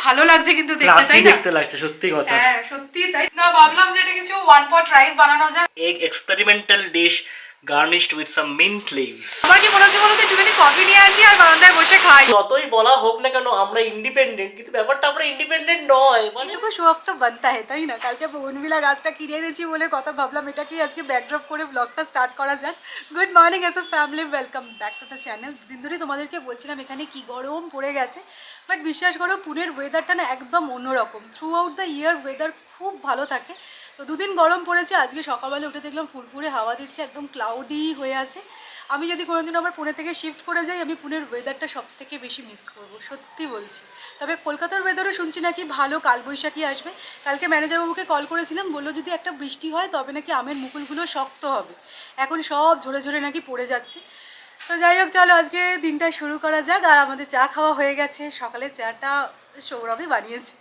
ভালো লাগছে কিন্তু দেখতে, তাই না? দেখতে লাগছে, সত্যি কথা। হ্যাঁ সত্যি তাই না, ভাবলাম যে এটা কিছু ওয়ান পট রাইস বানানো যায়, egg experimental dish garnished with some mint leaves. আমার কি মনে হচ্ছে বলতো, একটুখানি কফি নিয়ে আসি আর বারান্দায় বসে খাই। যতই বলা হোক না কেন আমরা ইন্ডিপেন্ডেন্ট, কিন্তু ব্যাপারটা আমরা ইন্ডিপেন্ডেন্ট নয়, মানে একটু শো অফ তো বানতা है, তাই না? কালকে বনবিলা গাছটা কিনে এনেছি বলে কথা, ভাবলাম এটাকেই আজকে ব্যাকড্রপ করে ব্লগটা স্টার্ট করা যাক। Good morning SS family, welcome back to the channel. দুদিন ধরে তোমাদেরকে বলছিলাম এখানে কি গরম পড়ে গেছে, বাট বিশ্বাস করো পুনের ওয়েদারটা না একদম অন্যরকম। Through out the year weather খুব ভালো থাকে, তো দুদিন গরম পড়েছে। আজকে সকালবেলা উঠে দেখলাম ফুরফুরে হাওয়া দিচ্ছে, একদম ক্লাউডি হয়ে আছে। আমি যদি কোনোদিন আবার পুনে থেকে শিফট করে যাই, আমি পুনের ওয়েদারটা সব থেকে বেশি মিস করবো, সত্যি বলছি। তবে কলকাতার ওয়েদারও শুনছি নাকি ভালো, কালবৈশাখী আসবে। কালকে ম্যানেজারবাবুকে কল করেছিলাম, বললো যদি একটা বৃষ্টি হয় তবে নাকি আমের মুকুলগুলো শক্ত হবে, এখন সব ঝরে ঝরে নাকি পড়ে যাচ্ছে। তো যাই হোক, চলো আজকে দিনটা শুরু করা যাক। আর আমাদের চা খাওয়া হয়ে গেছে, সকালে চাটা সৌরভই বানিয়েছে।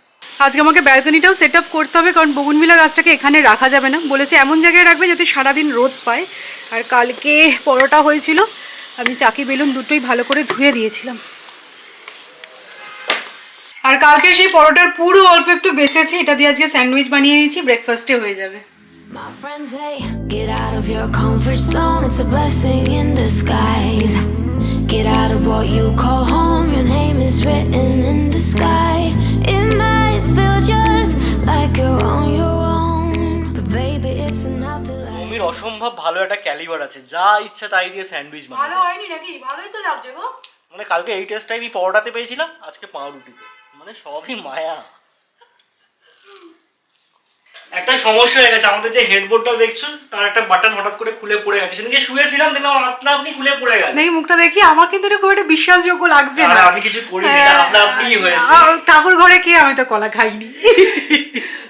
আজকে আমাকে ব্যালকনিটাও সেট আপ করতে হবে, কারণ বগুনভিলা গাছটাকে এখানে রাখা যাবে না, বলেছে এমন জায়গায় রাখবে যাতে সারাদিন রোদ পায়। আর কালকে পরোটা হয়েছিল, আমি চাকি বেলুন দুটোই ভালো করে ধুয়ে দিয়েছিলাম। আর কালকে সেই পরোটার পুরো অল্প একটু বেঁচেছে, এটা দিয়ে আজকে স্যান্ডউইচ বানিয়ে নিয়েছি, ব্রেকফাস্টে হয়ে যাবে। My friends say, get out of your comfort zone, it's a blessing in disguise. Get out of what you call home, your name is written in the sky. It might feel just like you're on your own, but baby it's another life. সুমির অসম্ভব ভালো একটা calibre আছে, যা ইচ্ছা তাই দিয়ে sandwich বানায়। ভালো হয়নি নাকি? ভালোই তো লাগছে গো। মানে কালকে এই টেস্টটাই আমি পরোটাতে পেয়েছিলাম, আজকে পাউরুটিতে, মানে সবই মায়া। একটা সমস্যা হয়ে গেছে, আমাদের যে হেডবোর্ডটা দেখছো তার একটা বাটন হঠাৎ করে খুলে পড়ে গেছে। সেদিনকে শুয়েছিলাম, দেখলাম আপনি খুলে পড়ে গেল। দেখি মুখটা দেখি, আমার কিন্তু এটা খুব একটা বিশ্বাসযোগ্য লাগছে না। আমি কিছু করিনি, এটা আপনিই হয়েছে। ঠাকুর ঘরে কে, আমি তো কলা খাইনি।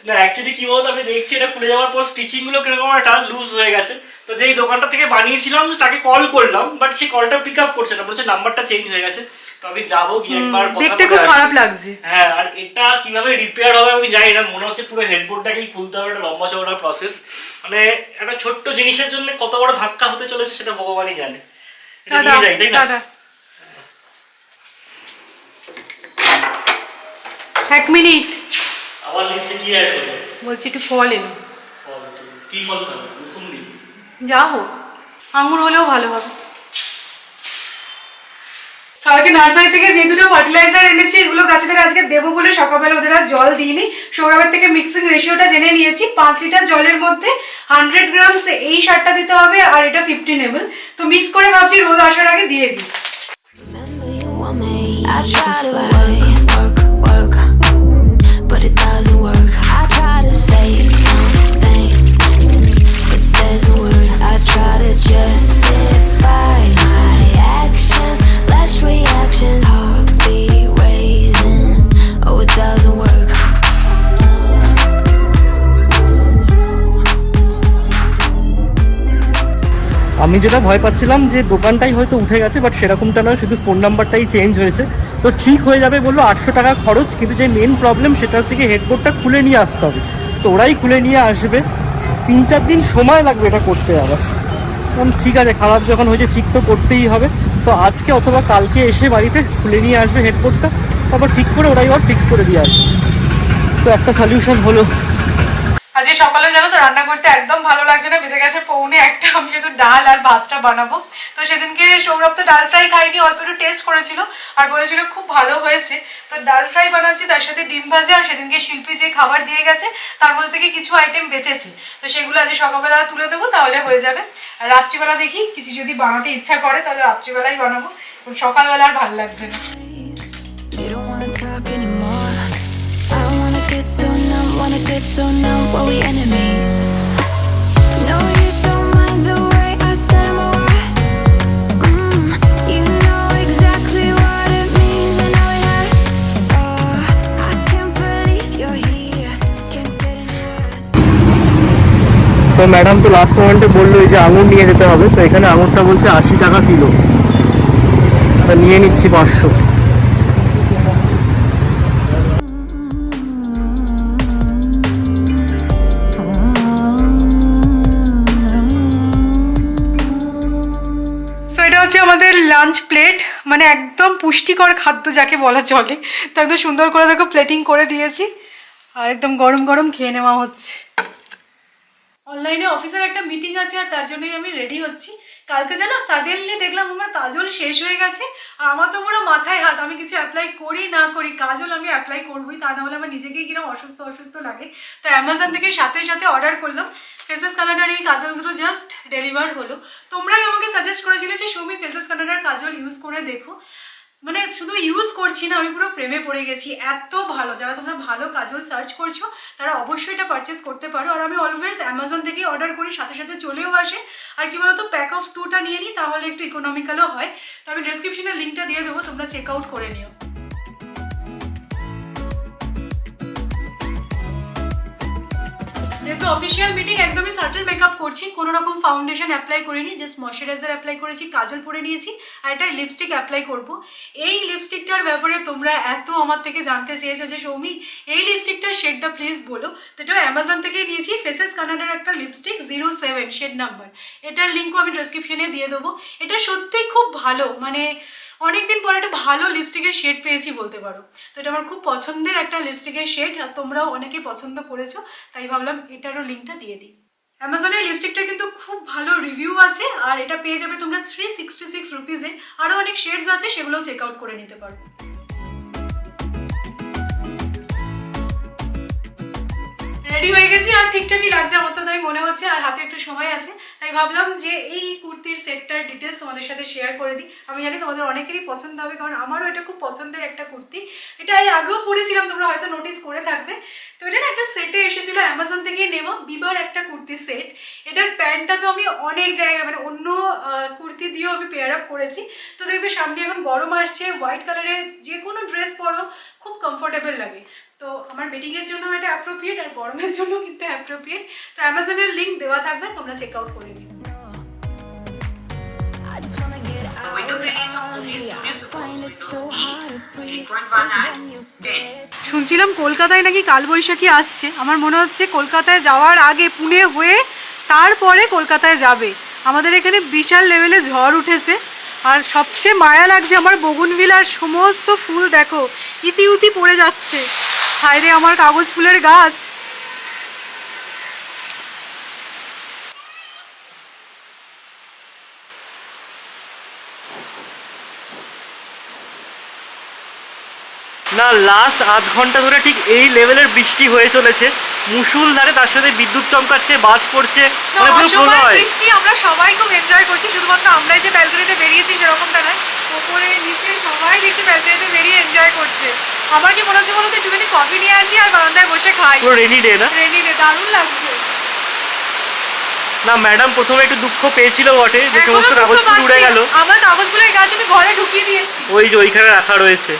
না অ্যাকচুয়ালি কি বলতো, আমি দেখছি এটা খুলে যাওয়ার পর স্টিচিং গুলো কিরকম একটা লুজ হয়ে গেছে। তো যেই দোকানটা থেকে বানিয়েছিলাম তাকে কল করলাম, বাট সে কলটা পিক আপ করছে না, বলছে নাম্বারটা চেঞ্জ হয়ে গেছে। তো আমি যাবো, গিয়ে একবার কথা বলে দেখতে খুব খারাপ লাগছে। হ্যাঁ, আর এটা কিভাবে রিপেয়ার হবে আমি জানি না, মনে হচ্ছে পুরো হেডবোর্ডটাকেই খুলতে হবে, একটা লম্বা চওড়া প্রসেস। মানে একটা ছোট্ট জিনিসের জন্য কত বড় ধাক্কা হতে চলেছে সেটা ভগবানই জানে। এটা নিয়ে যাই, তাই না? এক মিনিট, আমার লিস্টে কি অ্যাড হলো? বলছি একটু ফল এনো। কি ফল খাবে? মুসুম্বি? যা হোক, আঙুর হলেও ভালো হবে। কালকে নার্সারি থেকে যে দুটো ফার্টিলাইজার এনেছি, এগুলো গাছেদের আজকে দেবো বলে সকালবেলা ওদের আর জল দিইনি। সৌরভের থেকে মিক্সিং রেশিওটা জেনে নিয়েছি, 5 লিটার জলের মধ্যে 100 গ্রামস এই সারটা দিতে হবে, আর এটা 15 ml। তো মিক্স করে ভাবছি রোদ আসার আগে দিয়ে দিই। Remember you want me, I try to work, but it doesn't work. I try to say something, but there's no word. I try to justify my actions, less reactions, heartbeat raising. Oh, it doesn't work. আমি যেটা ভয় পাচ্ছিলাম যে দোকানটাই হয়তো উঠে গেছে, but সেরকমটা নয়, শুধু ফোন নাম্বারটাই চেঞ্জ হয়েছে। তো ঠিক হয়ে যাবে বললো, 800 টাকা খরচ। কিন্তু যে মেন প্রবলেম সেটা হচ্ছে কি হেডবোর্ডটা খুলে নিয়ে আসতে হবে। তো ওরাই খুলে নিয়ে আসবে, 3-4 দিন সময় লাগবে এটা করতে। আবার ঠিক আছে, খারাপ যখন হয়েছে ঠিক তো করতেই হবে। তো আজকে অথবা কালকে এসে বাড়িতে খুলে নিয়ে আসবে হেডবোর্ডটা, তারপর ঠিক করে ওরাই আবার ফিক্স করে দিয়ে আসবে। তো একটা সলিউশন হলো। আজকে সকালে জানো তো রান্না করতে একদম ভালো লাগছে না, বেঁচে গেছে 1:45। আমি শুধু ডাল আর ভাতটা বানাবো। তো সেদিনকে সৌরভ তো ডাল ফ্রাই খাইনি, অল্প একটু টেস্ট করেছিল আর বলেছিল খুব ভালো হয়েছে। তো ডাল ফ্রাই বানাচ্ছি, তার সাথে ডিম ভাজা। আর সেদিনকে শিল্পী যে খাবার দিয়ে গেছে তার মধ্যে থেকে কিছু আইটেম বেঁচেছে, তো সেগুলো আজকে সকালবেলা তুলে দেবো, তাহলে হয়ে যাবে। আর রাত্রিবেলা দেখি কিছু যদি বানাতে ইচ্ছা করে তাহলে রাত্রিবেলাই বানাবো, সকালবেলা আর ভালো লাগছে না। You don't wanna talk anymore. I wanna get so numb while we enemies. No, you don't mind the way I stutter my words. You know exactly what it means, I know it hurts. Oh, I can't believe you're here, can't get any worse. তো madam তো last মোমেন্টে বললো যে আঙুর নিয়ে যেতে হবে। তো এখানে আঙুরটা বলছে 80 টাকা কিলো, তো নিয়ে নিচ্ছি 500। আমাদের লাঞ্চ প্লেট, মানে একদম পুষ্টিকর খাদ্য যাকে বলা চলে, তো একদম সুন্দর করে দেখো প্লেটিং করে দিয়েছি আর একদম গরম গরম খেয়ে নেওয়া হচ্ছে। অনলাইনে অফিসের একটা মিটিং আছে আর তার জন্যই আমি রেডি হচ্ছি। কালকে যেন সাডেনলি দেখলাম আমার কাজল শেষ হয়ে গেছে আর আমার তো পুরো মাথায় হাত, আমি কিছু অ্যাপ্লাই করি না করি কাজল আমি অ্যাপ্লাই করবোই, তা না হলে আমার নিজেকেই কিরকম অসুস্থ অসুস্থ লাগে। তো অ্যামাজন থেকে সাথে সাথে অর্ডার করলাম ফেসেস কানাডার এই কাজল দুটো, জাস্ট ডেলিভার হলো। তোমরাই আমাকে সাজেস্ট করেছিলে যে সৌমি ফেসেস কানাডার কাজল ইউজ করে দেখো, মানে শুধু ইউজ করছি না, আমি পুরো প্রেমে পড়ে গেছি, এত ভালো। যারা তোমরা ভালো কাজল সার্চ করছো তারা অবশ্যই এটা পারচেস করতে পারো। আর আমি অলওয়েজ অ্যামাজন থেকেই অর্ডার করি, সাথে সাথে চলেও আসে। আর কি বলতো, প্যাক অফ 2টা নিয়ে নিই, তাহলে একটু ইকোনমিক্যালও হয়। তো আমি ডেসক্রিপশনে লিঙ্কটা দিয়ে দেবো, তোমরা চেক আউট করে নিও। যেহেতু অফিসিয়াল মিটিং, একদমই সাটল মেকআপ করছি, কোনো রকম ফাউন্ডেশন অ্যাপ্লাই করিনি, জাস্ট ময়শ্চারাইজার অ্যাপ্লাই করেছি, কাজল পরে নিয়েছি আর একটা লিপস্টিক অ্যাপ্লাই করব। এই লিপস্টিকটার ব্যাপারে তোমরা এত আমার থেকে জানতে চেয়েছো যে সৌমি এই লিপস্টিকটার শেডটা প্লিজ বলো। তো এটা অ্যামাজন থেকে নিয়েছি, ফেসেস কানাডার একটা লিপস্টিক 07 শেড নাম্বার, এটার লিঙ্কও আমি ডেসক্রিপশনে দিয়ে দেবো। এটা সত্যিই খুব ভালো, মানে অনেকদিন পরে একটা ভালো লিপস্টিকের শেড পেয়েছি বলতে পারো। তো এটা আমার খুব পছন্দের একটা লিপস্টিকের শেড, আর তোমরাও অনেকে পছন্দ করেছো, তাই ভাবলাম এটারও লিঙ্কটা দিয়ে দিই। অ্যামাজনের লিপস্টিকটার কিন্তু খুব ভালো রিভিউ আছে আর এটা পেয়ে যাবে তোমরা 366 রুপিসে। আরও অনেক শেডস আছে, সেগুলোও চেক আউট করে নিতে পারো। রেডি হয়ে গেছি আর ঠিকঠাকই লাগছে আমার তো, তাই মনে হচ্ছে। আর হাতে একটু সময় আছে, তাই ভাবলাম যে এই কুর্তির সেটটার ডিটেলস তোমাদের সাথে শেয়ার করে দিই। আমি জানি তোমাদের অনেকেরই পছন্দ হবে, কারণ আমারও এটা খুব পছন্দের একটা কুর্তি। এটা আমি আগেও পরেছিলাম, তোমরা হয়তো নোটিস করে থাকবে। তো এটা একটা সেটে এসেছিলো অ্যামাজন থেকে নেওয়া, বিবার একটা কুর্তি সেট। এটার প্যান্টটা তো আমি অনেক জায়গায় মানে অন্য কুর্তি দিয়েও আমি পেয়ার আপ করেছি। তো দেখবে সামনে এখন গরম আসছে, হোয়াইট কালারের যে কোনো ড্রেস পরো খুব কমফোর্টেবল লাগে। তো আমার বেডিংয়ের জন্য এটা অ্যাপ্রোপ্রিয়েট আর গরমের জন্য কিন্তু অ্যাপ্রোপ্রিয়েট। তো অ্যামাজনের লিঙ্ক দেওয়া থাকবে, তোমরা চেক আউট করে নিও। শুনছিলাম কলকাতায় নাকি কালবৈশাখী আসছে, আমার মনে হচ্ছে কলকাতায় যাওয়ার আগে পুনে হয়ে তারপরে কলকাতায় যাবে। আমাদের এখানে বিশাল লেভেলে ঝড় উঠেছে আর সবচেয়ে মায়া লাগছে আমার বগুনভিলার সমস্ত ফুল দেখো ইতি উতি পড়ে যাচ্ছে। হায় রে আমার কাগজ ফুলের গাছ। না, লাস্ট আধ ঘন্টা ধরে ঠিক এই লেভেলের বৃষ্টি হয়ে চলেছে, মুষলধারে, তার সাথে বিদ্যুৎ চমকাচ্ছে, বাজ পড়ছে, মানে পুরো প্রলয় বৃষ্টি। আমরা সবাই খুব এনজয় করছি, শুধুমাত্র আমরাই যে ব্যালকনিতে বেরিয়েছি সেরকমটা নয়, ওপরে নিচে সবাই দেখছি ব্যালকনিতে বেরিয়ে এনজয় করছে। আমার কি মনে হচ্ছে বলতে, একটুখানি কফি নিয়ে আসি আর বারান্দায় বসে খাই। পুরো রেনি ডে না? রেনি ডে, দারুণ লাগছে। না ম্যাডাম প্রথমে একটু দুঃখ পেয়েছিল বটে যে সমস্ত কাগজ ফুল উড়ে গেল। আমার কাগজ ফুলের গাছ আমি ঘরে ঢুকিয়ে দিয়েছি, ওই যে ওইখানে রাখা রয়েছে,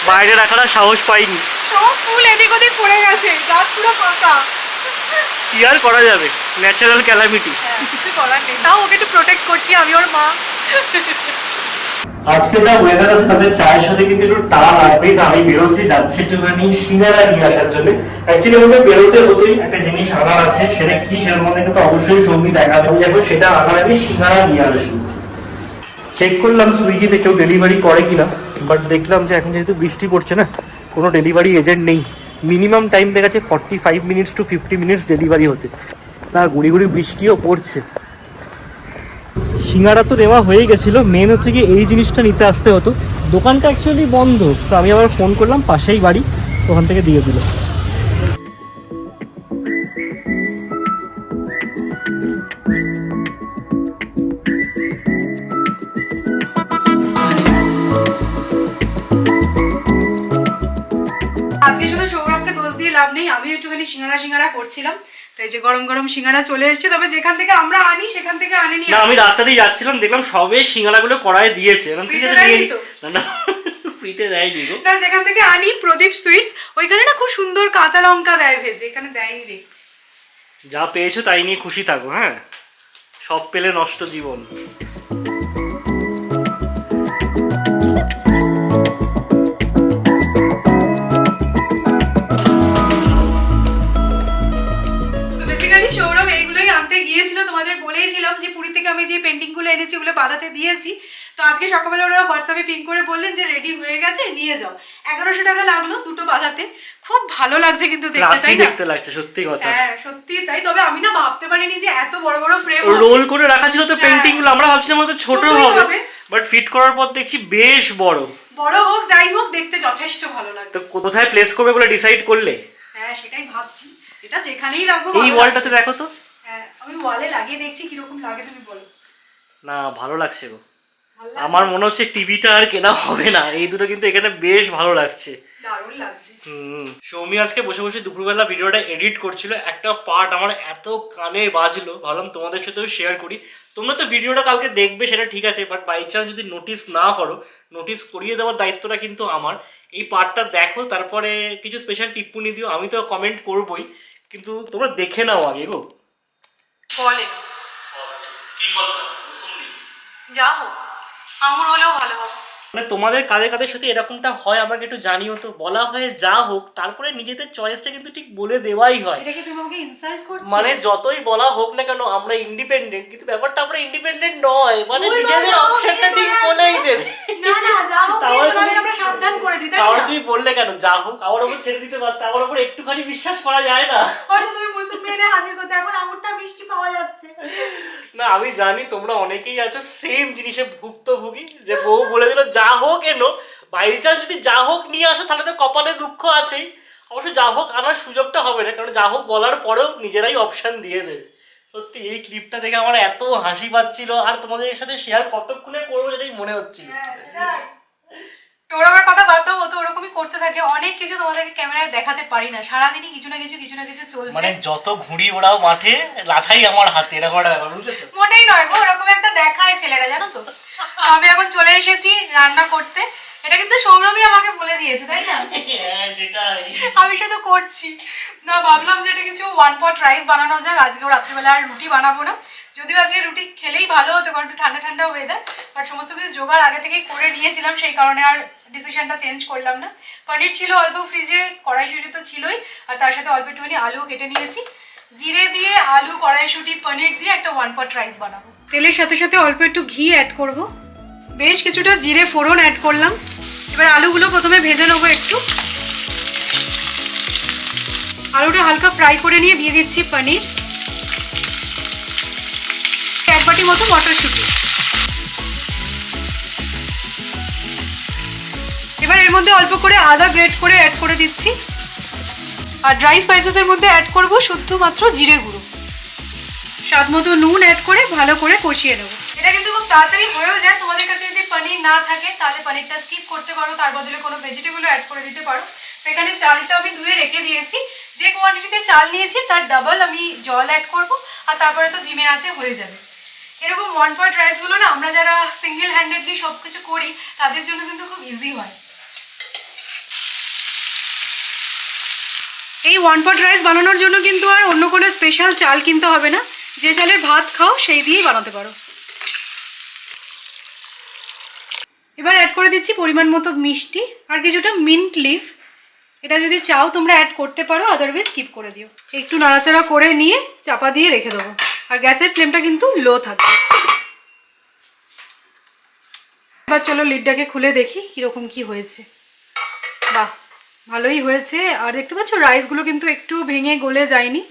বাইরে রাখার সাহস পাইনি। সব ফুল এদিক ওদিক পড়ে গেছে, গাছ পুরো ফাঁকা। কি আর করা যাবে, ন্যাচারাল ক্যালামিটি, কিছু করার নেই। তাও ওকে একটু প্রোটেক্ট করছি, আমি ওর মা। আজকে যা ওয়েদার আছে তাদের চায়ের সাথে কিন্তু একটু টা লাগবে। তো আমি বেরোচ্ছি, যাচ্ছি একটুখানি সিঙ্গারা নিয়ে আসার জন্য। অ্যাকচুয়ালি আমাকে বেরোতে হতোই, একটা জিনিস আনার আছে, সেটা কি সেটার মধ্যে কিন্তু অবশ্যই সঙ্গী দেখাবে। আমি এখন সেটা আনার আগে সিঙ্গারা নিয়ে আসবো। চেক করলাম সুইগিতে কেউ ডেলিভারি করে কিনা, বাট দেখলাম যে এখন যেহেতু বৃষ্টি পড়ছে না, কোনো ডেলিভারি এজেন্ট নেই। মিনিমাম টাইম দেখাচ্ছে 45 মিনিটস টু 50 মিনিটস ডেলিভারি হতে, না গুড়ি গুড়ি বৃষ্টিও পড়ছে। সিঙ্গারা তো নেওয়া হয়ে গেছিলো, মেন হচ্ছে কি এই জিনিসটা নিতে আসতে হতো। দোকানটা অ্যাকচুয়ালি বন্ধ, তো আমি আবার ফোন করলাম, পাশেই বাড়ি, ওখান থেকে দিয়ে দিল। আজকে শুধু সৌরভকে দোষ দিয়ে লাভ নেই, আমি একটুখানি সিঙ্গারা করছিলাম, তো এই যে গরম গরম সিঙ্গারা চলে এসেছে। তবে যেখান থেকে আমরা আনি সেখান থেকে আনিনি। না, আমি রাস্তা দিয়ে যাচ্ছিলাম, দেখলাম সবে সিঙ্গারাগুলো কড়াই দিয়েছে, ঠিক আছে নিয়ে নি। না ফ্রিতে দেয়নি গো। না, যেখান থেকে আনি প্রদীপ সুইটস, ওইখানে না খুব সুন্দর কাঁচা লঙ্কা দেয় ভেজে, এখানে দেয়নি দেখছি। যা পেয়েছো তাই নিয়ে খুশি থাকো, হ্যাঁ, সব পেলে নষ্ট জীবন। তোমাদের বলেইছিলাম যে পুরী থেকে আমি যে পেন্টিংগুলো এনেছি ওগুলো বাঁধাতে দিয়েছি। তো আজকে সকালবেলা ওরা হোয়াটসঅ্যাপে পিং করে বললেন যে রেডি হয়ে গেছে, নিয়ে যাও। 1100 টাকা লাগলো দুটো বাঁধাতে। খুব ভালো লাগছে কিন্তু দেখতে, তাই না? দেখতে লাগছে সত্যি কথা। হ্যাঁ সত্যি তাই। তবে আমি না ভাবতে পারিনি যে এত বড় বড় ফ্রেম রোল করে রাখা ছিল তো পেন্টিং গুলো, আমরা ভাবছিলাম হয়তো ছোট হবে, বাট ফিট করার পর দেখছি বেশ বড়। বড় হোক যাই হোক দেখতে যথেষ্ট ভালো লাগছে। তো কোথায় প্লেস করবে বলে ডিসাইড করলে? হ্যাঁ সেটাই ভাবছি, যেটা যেখানেই রাখবো। এই ওয়ালটাতে দেখো তো। হ্যাঁ আমি ওয়ালে লাগিয়ে দেখছি কিরকম লাগে, তুমি বলো। না ভালো লাগছে গো, আমার মনে হচ্ছে টিভিটা আর কেনা হবে না। এই দুটো কিন্তু এখানে বেশ ভালো লাগছে, দারুণ লাগছে। সৌমি আজকে বসে বসে দুপুরবেলা ভিডিওটা এডিট করছিল, একটা পার্ট আমার এত কানে বাজলো, ভাবলাম তোমাদের সাথেও শেয়ার করি। তোমরা তো ভিডিওটা কালকে দেখবে সেটা ঠিক আছে, বাট বাই চান্স যদি নোটিস না করো, নোটিস করিয়ে দেওয়ার দায়িত্বটা কিন্তু আমার। এই পার্টটা দেখো, তারপরে কিছু স্পেশাল টিপ্পনি দিও, আমি তো কমেন্ট করবোই, কিন্তু তোমরা দেখে নাও আগে গো। বলে কি ফল? যা হোক আঙুর হলেও ভালো হবে। মানে তোমাদের কাদের কাদের সাথে এরকমটা হয় আমাকে একটু জানিও তো। বলা হয় যা হোক, তারপরে নিজেদের চয়েসটা কিন্তু ঠিক বলে দেওয়াই হয়। এটা কি তুমি আমাকে ইনসাল্ট করছো? মানে যতই বলা হোক না কেন আমরা ইন্ডিপেন্ডেন্ট, কিন্তু ব্যাপারটা আমরা ইন্ডিপেন্ডেন্ট নয়, মানে নিজেদের অপশনটা ঠিক বলেই দেবে। না না যা হোক আমরা সাবধান করে দিই, তাই না? তাহলে তুমি বললে কেন যা হোক, আমার উপর ছেড়ে দিতে পারতে, আমার উপর একটুখানি বিশ্বাস করা যায় না? হয়তো তুমি মুসলমান মেনে হাজির করতে, এখন আঙুরটা মিষ্টি পাওয়া যাচ্ছে না। আমি জানি তোমরা অনেকেই আছো সেম জিনিসে ভুক্তভোগী, যে বউ বলে দিল যা হোক এনো, বাই চান্স যদি যা হোক নিয়ে আসো তাহলে তো কপালে দুঃখ আছেই। অবশ্য যা হোক আনার সুযোগটা হবে না, কারণ যা হোক বলার পরেও নিজেরাই অপশন দিয়ে দেবে। সত্যি এই ক্লিপটা দেখে আমার এত হাসি পাচ্ছিল, আর তোমাদের সাথে শেয়ার কতক্ষণে করবো সেটাই মনে হচ্ছিল। তোর আমার কথা বাদ দাও, ও তো ওরকমই করতে থাকে। অনেক কিছু তোমাদেরকে ক্যামেরায় দেখাতে পারি না, সারাদিনই কিছু না কিছু চলছে। মানে যত ঘুড়ি ওড়াও মাঠে, লাঠাই আমার হাতে, এরকম একটা ব্যাপার, বুঝলে তো? মোটেই নয় গো, ওরকম একটা দেখায় ছেলেরা, জানো তো। আমি এখন চলে এসেছি রান্না করতে। এটা কিন্তু সৌরভী আমাকে বলে দিয়েছে, তাই না? হ্যাঁ সেটাই, আমি শুধু করছি না। ভাবলাম যে এটা কিছু ওয়ান পট রাইস বানানো যাক। আজকেও রাত্রিবেলা আর রুটি বানাবো না, যদিও আজকে রুটি খেলেই ভালো হতো, কারণ একটু ঠান্ডা ঠান্ডা ওয়েদার। বাট সমস্ত কিছু জোগাড় আগে থেকেই করে নিয়েছিলাম, সেই কারণে আর ডিসিশনটা চেঞ্জ করলাম না। পনির ছিল অল্প ফ্রিজে, কড়াইশুঁটি তো ছিলই, আর তার সাথে অল্প একটুখানি আলুও কেটে নিয়েছি। জিরে দিয়ে আলু, কড়াইশুঁটি, পনির দিয়ে একটা ওয়ান পট রাইস বানাবো। তেলের সাথে সাথে অল্প একটু ঘি অ্যাড করব, বেশ কিছুটা জিরে ফোড়ন অ্যাড করলাম। এবার আলুগুলো প্রথমে ভেজে নেবো একটু। আলুটা হালকা ফ্রাই করে নিয়ে দিয়ে দিচ্ছি পনির, এক বাটি মতো মটরশুঁটি। এবার এর মধ্যে অল্প করে আদা গ্রেট করে অ্যাড করে দিচ্ছি, আর ড্রাই স্পাইসেসের মধ্যে অ্যাড করব শুধুমাত্র জিরে গুঁড়ো। স্বাদ মতো নুন অ্যাড করে ভালো করে কষিয়ে নেবো। এটা কিন্তু খুব তাড়াতাড়ি হয়েও যায়। তোমাদের কাছে যদি পনির না থাকে তাহলে পনিরটা স্কিপ করতে পারো, তার বদলে কোনো ভেজিটেবলও অ্যাড করে দিতে পারো। তো এখানে চালটা আমি ধুয়ে রেখে দিয়েছি, যে কোয়ান্টিটিতে চাল নিয়েছি তার ডাবল আমি জল অ্যাড করব, আর তারপরে তো ধিমে আঁচে হয়ে যাবে। এরকম ওয়ান পট রাইসগুলো না আমরা যারা সিঙ্গেল হ্যান্ডেডলি সব কিছু করি তাদের জন্য কিন্তু খুব ইজি হয়। এই ওয়ান পট রাইস বানানোর জন্য কিন্তু আর অন্য কোনো স্পেশাল চাল কিনতে হবে না, যে চালের ভাত খাও সেই দিয়েই বানাতে পারো। এবার অ্যাড করে দিচ্ছি পরিমাণ মতো মিষ্টি আর কিছুটা মিন্ট লিফ। এটা যদি চাও তোমরা অ্যাড করতে পারো, আদারওয়াইজ স্কিপ করে দিও। একটু নাড়াচাড়া করে নিয়ে চাপা দিয়ে রেখে দেবো, আর গ্যাসের ফ্লেমটা কিন্তু লো থাকবে। এবার চলো লিডটাকে খুলে দেখি কীরকম কি হয়েছে। বাহ ভালোই হয়েছে, আর দেখতে পাচ্ছ রাইসগুলো কিন্তু একটু ভেঙে গলে যায়নি।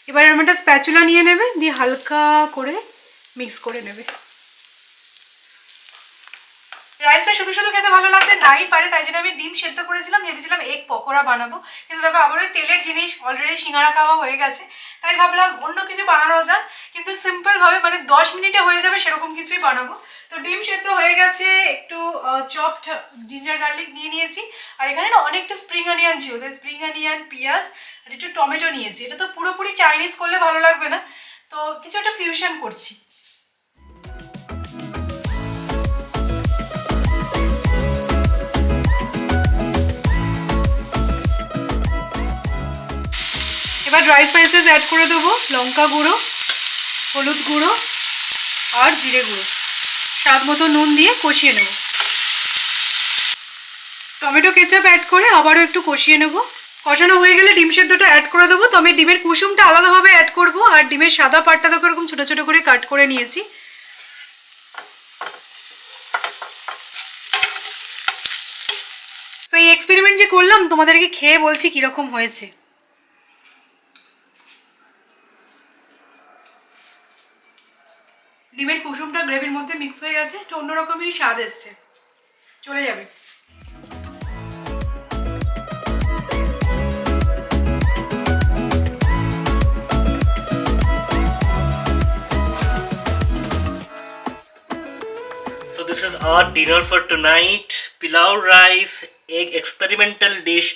এবার এরকম একটা স্প্যাচুলা নিয়ে নেবে, দিয়ে হালকা করে মিক্স করে নেবে। রাইসটা শুধু শুধু খেতে ভালো লাগতে নাই পারে, তাই জন্য আমি ডিম সেদ্ধ করেছিলাম, ভেবেছিলাম এগ পকোড়া বানাবো, কিন্তু দেখো আবার ওই তেলের জিনিস, অলরেডি সিঙ্গারা খাওয়া হয়ে গেছে, তাই ভাবলাম অন্য কিছু বানানো যাক, কিন্তু সিম্পলভাবে, মানে 10 মিনিটে হয়ে যাবে সেরকম কিছুই বানাবো। তো ডিম সেদ্ধ হয়ে গেছে, একটু চপড জিঞ্জার গার্লিক নিয়ে নিয়েছি, আর এখানে না অনেকটা স্প্রিং অনিয়ন ছিল, তাই স্প্রিং অনিয়ন, পেঁয়াজ আর একটু টমেটো নিয়েছি। এটা তো পুরোপুরি চাইনিজ করলে ভালো লাগবে না, তো কিছু একটা ফিউশন করছি। এবার ড্রাই স্পাইসেস অ্যাড করে দেবো, লঙ্কা গুঁড়ো, হলুদ গুঁড়ো আর জিরে গুঁড়ো, স্বাদ মতো নুন দিয়ে কষিয়ে নেব। টমেটো কেচাপ অ্যাড করে আবারও একটু কষিয়ে নেব। কষানো হয়ে গেলে ডিম সেদ্ধটা অ্যাড করে দেবো, তবে ডিমের কুসুমটা আলাদাভাবে অ্যাড করব, আর ডিমের সাদা পাটটা দেখো এরকম ছোটো ছোটো করে কাট করে নিয়েছি। তো এই এক্সপেরিমেন্ট যে করলাম তোমাদেরকে খেয়ে বলছি কিরকম হয়েছে। ডিমের কুসুমটা গ্রেভির মধ্যে মিক্স হয়ে গেছে, একটু অন্যরকমেরই স্বাদ এসছে, চলে যাবে। So this is our dinner for tonight. Pilau rice, egg experimental dish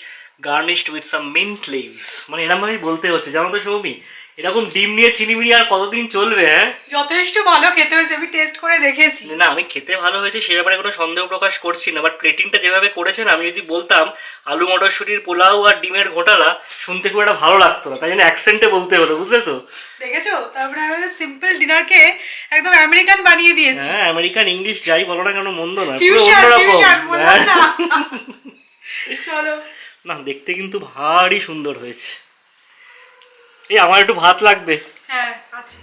garnished with some mint leaves. মানে এরকম ভাবেই বলতে হচ্ছে, জানো তো সৌমি, এরকম ডিম নিয়ে চিনিমিনি আর কতদিন চলবে? হ্যাঁ, যথেষ্ট ভালো খেতে হয়েছে, আমি টেস্ট করে দেখেছি। না আমি খেতে ভালো হয়েছে সে ব্যাপারে কোনো সন্দেহ প্রকাশ করছি না, বাট প্লেটিংটা যেভাবে করেছেন, আমি যদি বলতাম আলু মটরশুঁটির পোলাও আর ডিমের ঘোটালা, শুনতে খুব একটা ভালো লাগতো না, তাই জন্য অ্যাকসেন্টে বলতে হলো, বুঝলে তো? দেখেছো, তারপরে আমাদের সিম্পল ডিনারকে একদম আমেরিকান বানিয়ে দিয়েছি। হ্যাঁ, আমেরিকান ইংলিশ যাই বলো না কেন মন্দ না, পুরো ফিউশন ফিউশন অন্যরকম। বললাম না। চলো না দেখতে কিন্তু ভারী সুন্দর হয়েছে। এই আমার একটু ভাত লাগবে। হ্যাঁ আছে।